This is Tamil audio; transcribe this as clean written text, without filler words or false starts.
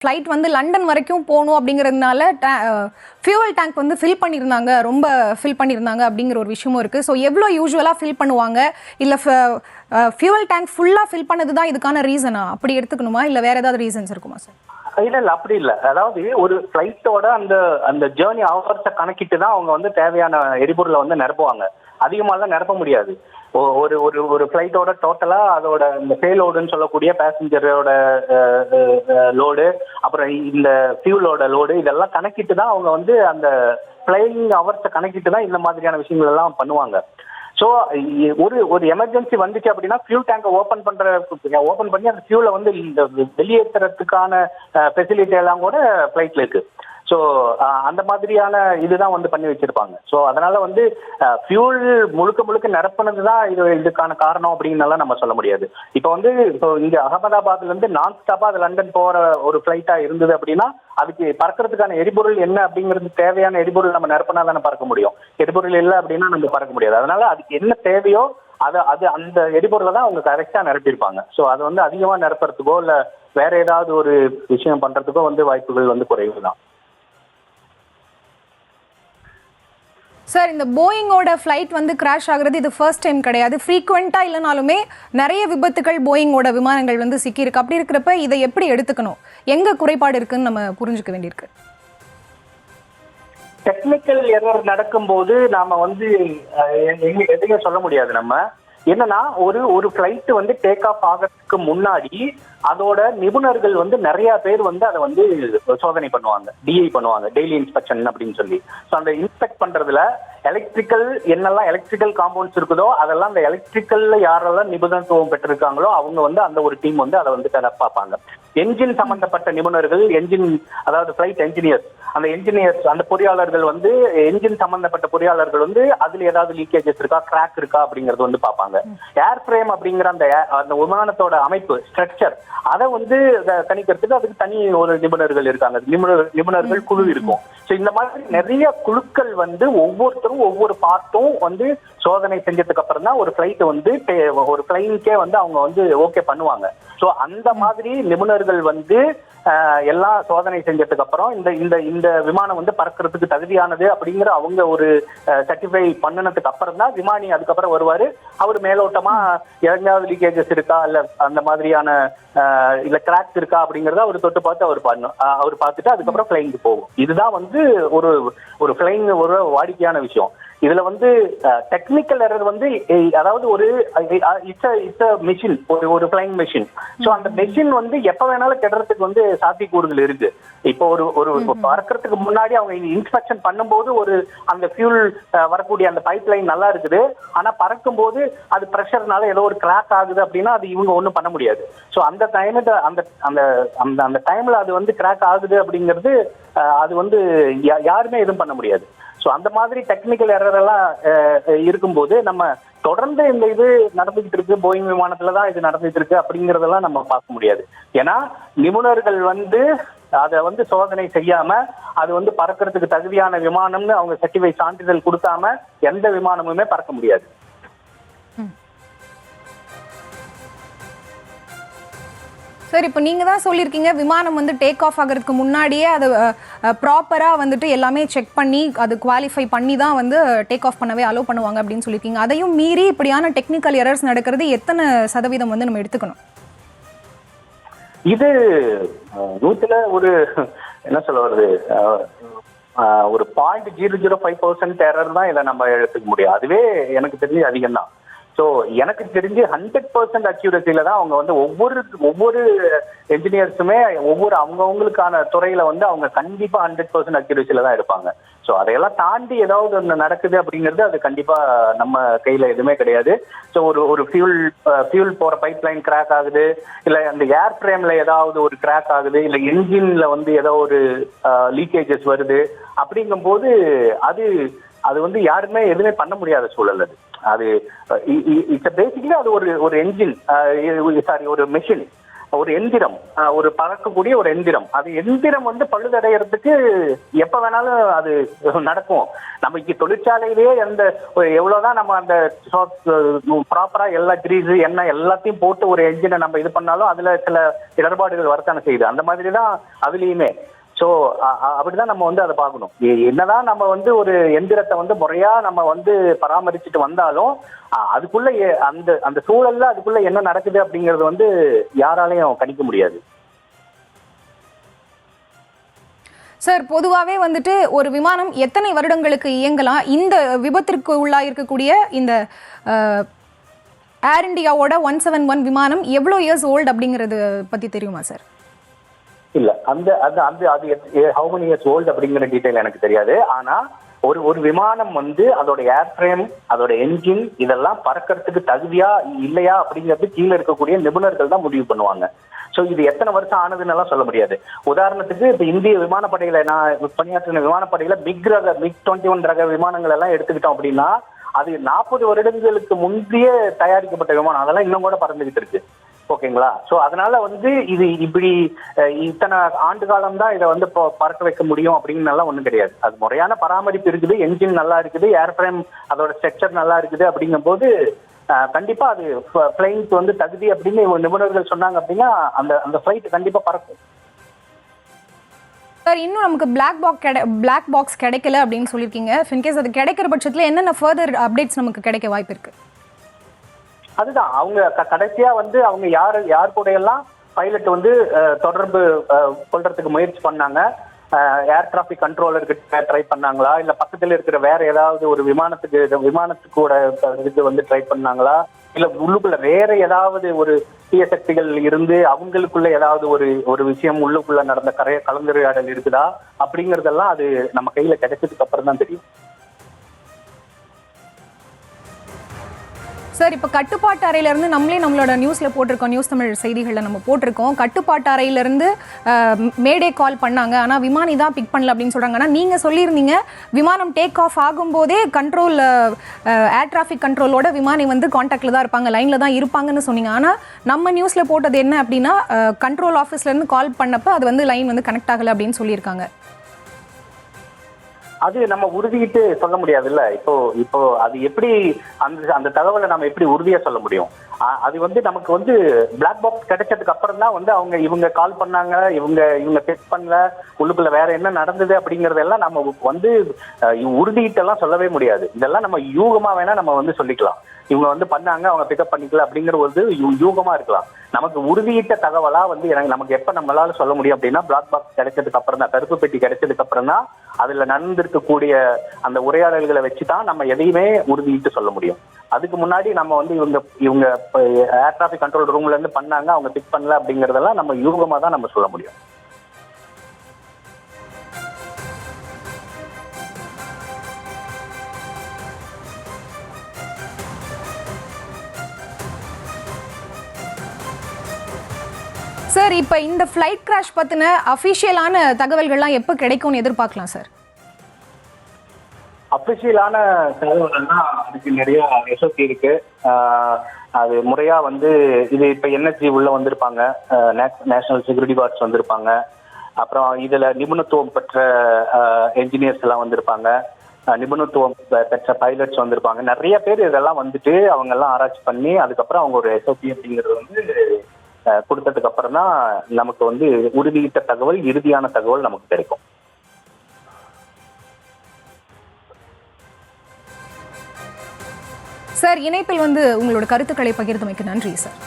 ஃப்ளைட் வந்து லண்டன் வரைக்கும் போகணும் அப்படிங்கிறதுனால ஃபியூவல் டேங்க் வந்து ஃபில் பண்ணியிருந்தாங்க, ரொம்ப ஃபில் பண்ணியிருந்தாங்க அப்படிங்கிற ஒரு விஷயமும் இருக்குது. ஸோ எவ்வளோ யூஸ்வலாக ஃபில் பண்ணுவாங்க, இல்லை ஃபியூவல் டேங்க் ஃபுல்லாக ஃபில் பண்ணது தான் இதுக்கான ரீசனா அப்படி எடுத்துக்கணுமா, இல்லை வேறு ஏதாவது ரீசன்ஸ் இருக்குமா சார்? இல்ல அப்படி இல்ல. அதாவது ஒரு ஃபிளைட்டோட அந்த அந்த ஜேர்னி ஹவர்ஸை கணக்கிட்டு தான் அவங்க வந்து தேவையான எரிபொருளை வந்து நிரப்புவாங்க. அதிகமாலாம் நிரப்ப முடியாது. ஒரு ஒரு ஒரு ஃபிளைட்டோட டோட்டலா அதோட இந்த பேலோடுன்னு சொல்லக்கூடிய பேசஞ்சரோட லோடு, அப்புறம் இந்த ஃபியூலோட லோடு, இதெல்லாம் கணக்கிட்டு தான் அவங்க வந்து அந்த ஃபிளைங் ஹவர்ஸை கணக்கிட்டு தான் இந்த மாதிரியான விஷயங்கள் எல்லாம் பண்ணுவாங்க. ஸோ ஒரு எமர்ஜென்சி வந்துச்சு அப்படின்னா ஃபியூல் டேங்கை ஓப்பன் பண்ணி அந்த ஃபியூலை வந்து இந்த வெளியேற்றுறதுக்கான ஃபெசிலிட்டி எல்லாம் கூட ஃப்ளைட்ல இருக்கு. ஸோ அந்த மாதிரியான இதுதான் வந்து பண்ணி வச்சிருப்பாங்க. ஸோ அதனால வந்து ஃபியூல் முழுக்க நிரப்புனது தான் இதுக்கான காரணம் அப்படின்னால நம்ம சொல்ல முடியாது. இப்போ இங்க அகமதாபாத்ல இருந்து நான் ஸ்டாப்பா அது லண்டன் போற ஒரு ஃபிளைட்டா இருந்தது அப்படின்னா அதுக்கு பறக்கிறதுக்கான எரிபொருள் என்ன அப்படிங்கிறது, தேவையான எரிபொருள் நம்ம நிரப்பினா தானே பறக்க முடியும். எரிபொருள் இல்லை அப்படின்னா நம்ம பறக்க முடியாது. அதனால அதுக்கு என்ன தேவையோ அது அந்த எரிபொருளை தான் அவங்க கரெக்டா நிரப்பியிருப்பாங்க. ஸோ அது வந்து அதிகமா நிரப்புறதுக்கோ இல்ல வேற ஏதாவது ஒரு விஷயம் பண்றதுக்கோ வந்து வாய்ப்புகள் வந்து குறைவு தான். சார், இந்த போயிங்கோட ஃப்ளைட் வந்து கிராஷ் ஆகுறது இது ஃபர்ஸ்ட் டைம் கிடையாது. ஃப்ரீக்வெண்ட்டாக இல்லைனாலுமே நிறைய விபத்துகள் போயிங்கோட விமானங்கள் வந்து சிக்கியிருக்கு. அப்படி இருக்கிறப்ப இதை எப்படி எடுத்துக்கணும், எங்கே குறைபாடு இருக்குன்னு நம்ம புரிஞ்சுக்க வேண்டியிருக்கு. டெக்னிக்கல் எரர் நடக்கும்போது நாம வந்து எதையும் சொல்ல முடியாது. நம்ம என்னன்னா ஒரு ஃபிளைட் வந்து டேக் ஆஃப் ஆகிறதுக்கு முன்னாடி அதோட நிபுணர்கள் வந்து நிறைய பேர் வந்து அதை வந்து சோதனை பண்ணுவாங்க, டிஐ பண்ணுவாங்க, டெய்லி இன்ஸ்பெக்ஷன் அப்படின்னு சொல்லி. ஸோ அந்த இன்ஸ்பெக்ட் பண்றதுல என்னெல்லாம் எலக்ட்ரிக்கல் காம்பவுண்ட்ஸ் இருக்குதோ அதெல்லாம் அந்த எலக்ட்ரிக்கல்ல யாரெல்லாம் நிபுணத்துவம் பெற்றிருக்காங்களோ அவங்க வந்து அந்த ஒரு டீம் வந்து அதை வந்து பார்ப்பாங்க. என்ஜின் சம்பந்தப்பட்ட நிபுணர்கள், அதாவது ஃபிளைட் என்ஜினியர்ஸ், அந்த பொறியாளர்கள் வந்து என்ஜின் சம்பந்தப்பட்ட பொறியாளர்கள் வந்து அதுல ஏதாவது லீக்கேஜஸ் இருக்கா, கிராக் இருக்கா அப்படிங்கறது வந்து பார்ப்பாங்க. ஏர் ஃப்ரேம் அப்படிங்கிற அந்த விமானத்தோட அமைப்பு, ஸ்ட்ரக்சர், அதை வந்து கணிக்கிறதுக்கு அதுக்கு தனி ஒரு நிபுணர்கள் இருக்காங்க, நிபுணர்கள் குழு இருக்கும். ஸோ இந்த மாதிரி நிறைய குழுக்கள் வந்து ஒவ்வொருத்தரும் ஒவ்வொரு பார்ட்டும் வந்து சோதனை செஞ்சதுக்கு அப்புறம் தான் ஒரு ஃபிளைட் வந்து ஒரு பிளைனுக்கே வந்து அவங்க வந்து ஓகே பண்ணுவாங்க. ஸோ அந்த மாதிரி நிபுணர்கள் வந்து எல்லாம் சோதனை செஞ்சதுக்கு அப்புறம் இந்த விமானம் வந்து பறக்கிறதுக்கு தகுதியானது அப்படிங்கிற அவங்க ஒரு சர்டிஃபை பண்ணினதுக்கு அப்புறம் தான் விமானி அதுக்கப்புறம் வருவாரு. அவர் மேலோட்டமா எங்கேயாவது லீக்கேஜஸ் இருக்கா இல்ல அந்த மாதிரியான இல்ல கிராக்ஸ் இருக்கா அப்படிங்கறத அவர் தொட்டு பார்த்து அவர் பார்த்துட்டு அதுக்கப்புறம் ஃபிளைங்க்கு போகும். இதுதான் வந்து ஒரு ஃபிளைங் ஒரு வாடிக்கையான விஷயம். இதுல வந்து டெக்னிக்கல் எரர் வந்து அதாவது இட்ஸ் மெஷின், ஒரு ஃபிளைங் மெஷின். ஸோ அந்த மெஷின் வந்து எப்ப வேணாலும் கெடுறதுக்கு வந்து சாத்தியக்கூறுகள் இருக்கு. இப்போ ஒரு பறக்கிறதுக்கு முன்னாடி அவங்க இன்ஸ்பெக்ஷன் பண்ணும்போது அந்த ஃபியூல் வரக்கூடிய அந்த பைப் லைன் நல்லா இருக்குது, ஆனா பறக்கும் போது அது ப்ரெஷர்னால ஏதோ ஒரு கிராக் ஆகுது அப்படின்னா அது இவங்க ஒன்றும் பண்ண முடியாது. ஸோ அந்த டைம்ல அது வந்து கிராக் ஆகுது அப்படிங்கிறது அது வந்து யாருமே எதுவும் பண்ண முடியாது. ஸோ அந்த மாதிரி டெக்னிக்கல் எரர் எல்லாம் இருக்கும்போது நம்ம தொடர்ந்து இந்த இது நடந்துகிட்டு இருக்கு, போயிங் விமானத்துல தான் இது நடந்துட்டு இருக்கு அப்படிங்கறதெல்லாம் நம்ம பார்க்க முடியாது. ஏன்னா நிபுணர்கள் வந்து அதை வந்து சோதனை செய்யாம அது வந்து பறக்கிறதுக்கு தகுதியான விமானம்னு அவங்க சர்டிஃபை சான்றிதழ் கொடுக்காம எந்த விமானமுமே பறக்க முடியாது. சார், இப்போ நீங்கள் தான் சொல்லியிருக்கீங்க விமானம் வந்து டேக் ஆஃப் ஆகிறதுக்கு முன்னாடியே அது ப்ராப்பராக வந்துட்டு எல்லாமே செக் பண்ணி அது குவாலிஃபை பண்ணி தான் வந்து டேக் ஆஃப் பண்ணவே அலோவ் பண்ணுவாங்க அப்படின்னு சொல்லியிருக்கீங்க. அதையும் மீறி இப்படியான டெக்னிக்கல் எரர்ஸ் நடக்கிறது எத்தனை சதவீதம் வந்து நம்ம எடுத்துக்கணும்? இது 100ல ஒரு என்ன சொல்ல வருது, ஒரு 0.005% எரர் தான் இதை நம்ம எடுத்துக்க முடியும். அதுவே எனக்கு தெரிஞ்சு அதிகம் தான். ஸோ எனக்கு தெரிஞ்சு 100% அக்யூரசியில தான் அவங்க வந்து ஒவ்வொரு என்ஜினியர்ஸுமே அவங்கவுங்களுக்கான துறையில வந்து அவங்க கண்டிப்பா 100% அக்யூரசியில தான் எடுப்பாங்க. ஸோ அதையெல்லாம் தாண்டி ஏதாவது ஒன்று நடக்குது அப்படிங்கிறது அது கண்டிப்பா நம்ம கையில எதுவுமே கிடையாது. ஸோ ஒரு ஃபியூல் போற பைப் லைன் கிராக் ஆகுது, இல்லை அந்த ஏர் ஃப்ரேம்ல ஏதாவது ஒரு கிராக் ஆகுது, இல்லை என்ஜின்ல வந்து ஏதோ ஒரு லீக்கேஜஸ் வருது அப்படிங்கும்போது அது வந்து யாருமே எதுவுமே பண்ண முடியாத சூழல். அது இட்ஸ் பேசிக்கலி அது ஒரு என்ஜின், ஒரு மெஷின். ஒரு எந்திரம், ஒரு பறக்கக்கூடிய ஒரு எந்திரம். அது எந்திரம் வந்து பழுதடைகிறதுக்கு எப்ப வேணாலும் அது நடக்கும். நம்ம இங்க தொழிற்சாலையிலேயே எவ்வளவுதான் நம்ம அந்த ப்ராப்பரா எல்லா கிரீஸ் எண்ணெய் எல்லாத்தையும் போட்டு ஒரு என்ஜினை நம்ம இது பண்ணாலும் அதுல சில இடர்பாடுகள் வரத்தானே செய்யுது. அந்த மாதிரி தான் அதுலயுமே. ஸோ அப்படிதான் நம்ம வந்து அதை பார்க்கணும். என்னதான் நம்ம வந்து ஒரு எந்திரத்தை வந்து முறையா நம்ம வந்து பராமரிச்சுட்டு வந்தாலும் அதுக்குள்ள அந்த அந்த சூழல்ல அதுக்குள்ள என்ன நடக்குது அப்படிங்கறது வந்து யாராலையும் கணிக்க முடியாது. சார், பொதுவாகவே வந்துட்டு ஒரு விமானம் எத்தனை வருடங்களுக்கு இயங்கலாம்? இந்த விபத்திற்கு உள்ளாயிருக்கக்கூடிய இந்த ஏர் இண்டியாவோட 171 விமானம் எவ்வளோ இயர்ஸ் ஓல்டு அப்படிங்கிறது பற்றி தெரியுமா சார்? இல்ல, அந்த அது ஹவு மெனி இயர்ஸ் ஓல்டு அப்படிங்கிற டீடைல் எனக்கு தெரியாது. ஆனா ஒரு விமானம் வந்து அதோட ஏர் ஃப்ரேம், அதோட என்ஜின் இதெல்லாம் பறக்கிறதுக்கு தகுதியா இல்லையா அப்படிங்கிறது கீழே இருக்கக்கூடிய நிபுணர்கள் தான் முடிவு பண்ணுவாங்க. ஸோ இது எத்தனை வருஷம் ஆனதுன்னு எல்லாம் சொல்ல முடியாது. உதாரணத்துக்கு இப்ப இந்திய விமானப்படையில நான் பணியாற்றின விமானப்படையில MiG-21 ரக விமானங்கள் எல்லாம் எடுத்துக்கிட்டோம் அப்படின்னா அது 40 வருடங்களுக்கு முந்தைய தயாரிக்கப்பட்ட விமானம். அதெல்லாம் இன்னும் கூட பறந்துகிட்டு இருக்கு. ஓகேங்களா? ஸோ அதனால வந்து இது இப்படி இத்தனை ஆண்டு காலம் தான் இதை வந்து பறக்க வைக்க முடியும் அப்படின்னு எல்லாம் ஒன்றும் கிடையாது. அது முறையான பராமரிப்பு இருக்குது, என்ஜின் நல்லா இருக்குது, ஏர் ஃப்ரேம் அதோட ஸ்ட்ரக்சர் நல்லா இருக்குது. அப்படிங்கும் போது கண்டிப்பா அது பிளைனுக்கு வந்து தகுதி அப்படின்னு நிபுணர்கள் சொன்னாங்க அப்படின்னா அந்த அந்த ஃபிளைட் கண்டிப்பா பறக்கும். சார், இன்னும் நமக்கு பிளாக் பாக்ஸ் கிடைக்கல அப்படின்னு சொல்லியிருக்கீங்க. இன்கேஸ் அது கிடைக்கிற பட்சத்தில் என்னென்ன ஃபர்தர் அப்டேட்ஸ் நமக்கு கிடைக்க வாய்ப்பு இருக்கு? அதுதான் அவங்க கடைசியா வந்து அவங்க யார் கூட எல்லாம் பைலட் வந்து தொடர்பு கொள்றதுக்கு முயற்சி பண்ணாங்க, ஏர் டிராபிக் கண்ட்ரோலருக்கு ட்ரை பண்ணாங்களா, இல்ல பக்கத்துல இருக்கிற வேற ஏதாவது ஒரு விமானத்துக்கூட இது வந்து ட்ரை பண்ணாங்களா, இல்ல உள்ளுக்குள்ள வேற ஏதாவது ஒரு தீய சக்திகள் இருந்து அவங்களுக்குள்ள ஏதாவது ஒரு விஷயம் உள்ளுக்குள்ள நடந்த கலந்துரையாடல் இருக்குதா அப்படிங்கறதெல்லாம் அது நம்ம கையில கிடைச்சதுக்கு அப்புறம் தான் தெரியும். சார், இப்போ கட்டுப்பாட்டு அறையிலேருந்து நம்மளோட நியூஸில் போட்டிருக்கோம், நியூஸ் தமிழ் செய்திகளில் நம்ம போட்டிருக்கோம், கட்டுப்பாட்டு அறையிலேருந்து மேடே கால் பண்ணாங்க, ஆனால் விமானி தான் பிக் பண்ணல அப்படின்னு சொல்கிறாங்க. ஆனால் நீங்கள் சொல்லியிருந்தீங்க விமானம் டேக் ஆஃப் ஆகும்போதே கண்ட்ரோல் ஏர் டிராஃபிக் கண்ட்ரோலோட விமானி வந்து காண்டாக்டில் தான் இருப்பாங்க, லைனில் தான் இருப்பாங்கன்னு சொன்னீங்க. ஆனால் நம்ம நியூஸில் போட்டது என்ன அப்படின்னா கண்ட்ரோல் ஆஃபீஸ்லேருந்து கால் பண்ணப்போ அது வந்து லைன் வந்து கனெக்ட் ஆகலை அப்படின்னு சொல்லியிருக்காங்க. அது நம்ம உறுதிட்டு சொல்ல முடியாதுல்ல. இப்போ அது எப்படி அந்த தகவலை நம்ம எப்படி உறுதியா சொல்ல முடியும்? அது வந்து நமக்கு வந்து பிளாக் பாக்ஸ் கிடைச்சதுக்கு அப்புறம் தான் வந்து இவங்க கால் பண்ணாங்க, இவங்க செக் பண்ணல, உள்ளுக்குள்ள வேற என்ன நடந்தது அப்படிங்கறதெல்லாம் நம்ம வந்து உறுதிட்டெல்லாம் சொல்லவே முடியாது. இதெல்லாம் நம்ம யூகமா வேணா நம்ம வந்து சொல்லிக்கலாம். இவங்க வந்து பண்ணாங்க, அவங்க பிக்கப் பண்ணிக்கல அப்படிங்கிற ஒரு யூகமா இருக்கலாம். நமக்கு உறுதியிட்ட தகவலா வந்து நமக்கு எப்ப நம்மளால சொல்ல முடியும் அப்படின்னா பிளாக் பாக்ஸ் கிடைச்சதுக்கு அப்புறம் தான், கருப்பு பெட்டி கிடைச்சதுக்கு அப்புறம் தான் அதுல நடந்திருக்கக்கூடிய அந்த உரையாடல்களை வச்சுதான் நம்ம எதையுமே உறுதியிட்டு சொல்ல முடியும். அதுக்கு முன்னாடி நம்ம வந்து இவங்க ஏர் டிராபிக் கண்ட்ரோல் ரூம்ல இருந்து பண்ணாங்க, அவங்க பிக் பண்ணல அப்படிங்கறதெல்லாம் நம்ம யூகமா தான் நம்ம சொல்ல முடியும். சார், இப்போ இந்த ஃப்ளைட் கிராஷ் பத்தின அஃபிஷியலான தகவல்கள்லாம் எப்போ கிடைக்கும்னு எதிர்பார்க்கலாம் சார்? அஃபிஷியலான தகவல்கள்னா அதுக்கு நிறைய எஸ்ஓபி இருக்கு. அது முறையா வந்து இது இப்ப என்எஸ்ஜி உள்ள வந்திருப்பாங்க, நேஷனல் செக்யூரிட்டி கார்ட்ஸ் வந்திருப்பாங்க, அப்புறம் இதுல நிபுணத்துவம் பெற்ற என்ஜினியர்ஸ் எல்லாம் வந்திருப்பாங்க, நிபுணத்துவம் பெற்ற பைலட்ஸ் வந்திருப்பாங்க. நிறைய பேர் இதெல்லாம் வந்துட்டு அவங்க எல்லாம் ஆராய்ச்சி பண்ணி அதுக்கப்புறம் அவங்க ஒரு எஸ்ஓபி அப்படிங்கிறது வந்து கொடுத்ததுக்கு அப்புறம் தான் நமக்கு வந்து உறுதியிட்ட தகவல், இறுதியான தகவல் நமக்கு கிடைக்கும். சார், இணைப்பில் வந்து உங்களோட கருத்துக்களை பகிர்ந்தமைக்கு நன்றி சார்.